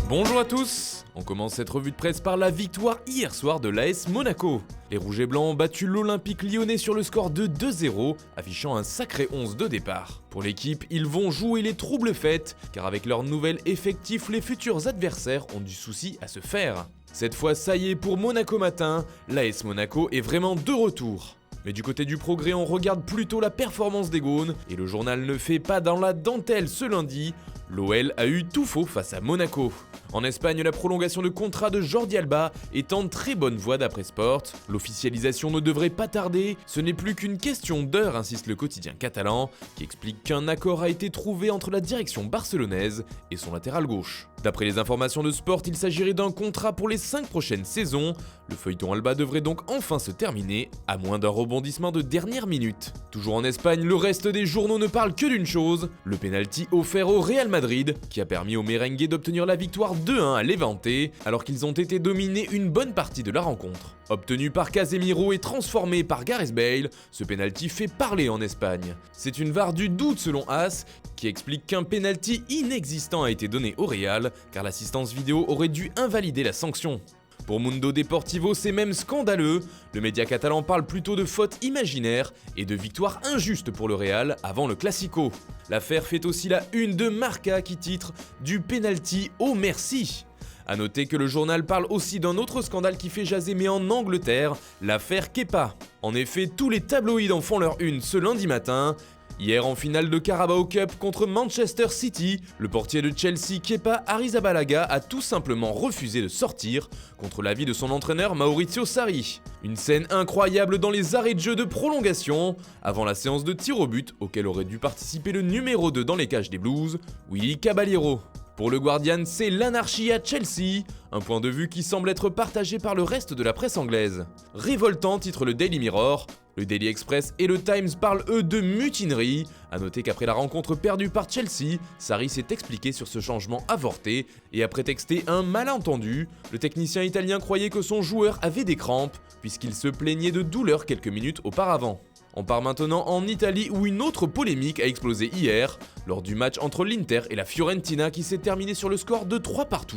Bonjour à tous. On commence cette revue de presse par la victoire hier soir de l'AS Monaco. Les Rouges et Blancs ont battu l'Olympique Lyonnais sur le score de 2-0, affichant un sacré 11 de départ. Pour l'équipe, ils vont jouer les troubles fêtes, car avec leur nouvel effectif, les futurs adversaires ont du souci à se faire. Cette fois, ça y est, pour Monaco matin, l'AS Monaco est vraiment de retour. Mais du côté du progrès, on regarde plutôt la performance des Gaunes, et le journal ne fait pas dans la dentelle ce lundi. L'OL a eu tout faux face à Monaco. En Espagne, la prolongation de contrat de Jordi Alba est en très bonne voie d'après Sport. L'officialisation ne devrait pas tarder, ce n'est plus qu'une question d'heure, insiste le quotidien catalan, qui explique qu'un accord a été trouvé entre la direction barcelonaise et son latéral gauche. D'après les informations de Sport, il s'agirait d'un contrat pour les 5 prochaines saisons. Le feuilleton Alba devrait donc enfin se terminer, à moins d'un rebondissement de dernière minute. Toujours en Espagne, le reste des journaux ne parle que d'une chose, le pénalty offert au Real Madrid, qui a permis aux merengues d'obtenir la victoire 2-1 à Levante, alors qu'ils ont été dominés une bonne partie de la rencontre. Obtenu par Casemiro et transformé par Gareth Bale, ce pénalty fait parler en Espagne. C'est une VAR du doute selon AS, qui explique qu'un pénalty inexistant a été donné au Real, car l'assistance vidéo aurait dû invalider la sanction. Pour Mundo Deportivo, c'est même scandaleux. Le média catalan parle plutôt de faute imaginaire et de victoire injuste pour le Real avant le Classico. L'affaire fait aussi la une de Marca qui titre « Du penalty au merci ». A noter que le journal parle aussi d'un autre scandale qui fait jaser mais en Angleterre, l'affaire Kepa. En effet, tous les tabloïds en font leur une ce lundi matin. Hier, en finale de Carabao Cup contre Manchester City, le portier de Chelsea, Kepa Arrizabalaga, a tout simplement refusé de sortir contre l'avis de son entraîneur Maurizio Sarri. Une scène incroyable dans les arrêts de jeu de prolongation, avant la séance de tir au but auquel aurait dû participer le numéro 2 dans les cages des Blues, Willy Caballero. Pour le Guardian, c'est l'anarchie à Chelsea, un point de vue qui semble être partagé par le reste de la presse anglaise. Révoltant, titre le Daily Mirror. Le Daily Express et le Times parlent eux de mutinerie. A noter qu'après la rencontre perdue par Chelsea, Sarri s'est expliqué sur ce changement avorté et a prétexté un malentendu. Le technicien italien croyait que son joueur avait des crampes, puisqu'il se plaignait de douleurs quelques minutes auparavant. On part maintenant en Italie où une autre polémique a explosé hier, lors du match entre l'Inter et la Fiorentina qui s'est terminé sur le score de 3-3.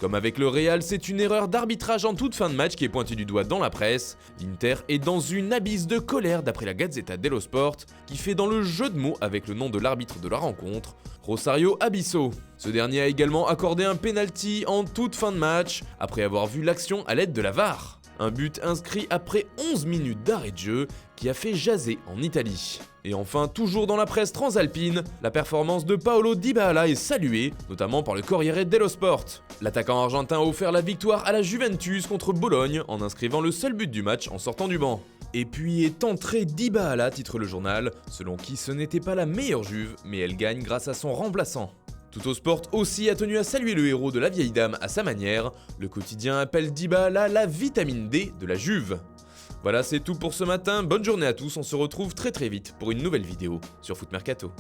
Comme avec le Real, c'est une erreur d'arbitrage en toute fin de match qui est pointée du doigt dans la presse. L'Inter est dans une abysse de colère d'après la Gazzetta dello Sport, qui fait dans le jeu de mots avec le nom de l'arbitre de la rencontre, Rosario Abisso. Ce dernier a également accordé un penalty en toute fin de match, après avoir vu l'action à l'aide de la VAR. Un but inscrit après 11 minutes d'arrêt de jeu qui a fait jaser en Italie. Et enfin, toujours dans la presse transalpine, la performance de Paulo Dybala est saluée, notamment par le Corriere dello Sport. L'attaquant argentin a offert la victoire à la Juventus contre Bologne en inscrivant le seul but du match en sortant du banc. Et puis est entrée Dybala, titre le journal, selon qui ce n'était pas la meilleure Juve, mais elle gagne grâce à son remplaçant. Tuttosport aussi a tenu à saluer le héros de la vieille dame à sa manière. Le quotidien appelle Dybala la vitamine D de la Juve. Voilà, c'est tout pour ce matin. Bonne journée à tous, on se retrouve très vite pour une nouvelle vidéo sur Foot Mercato.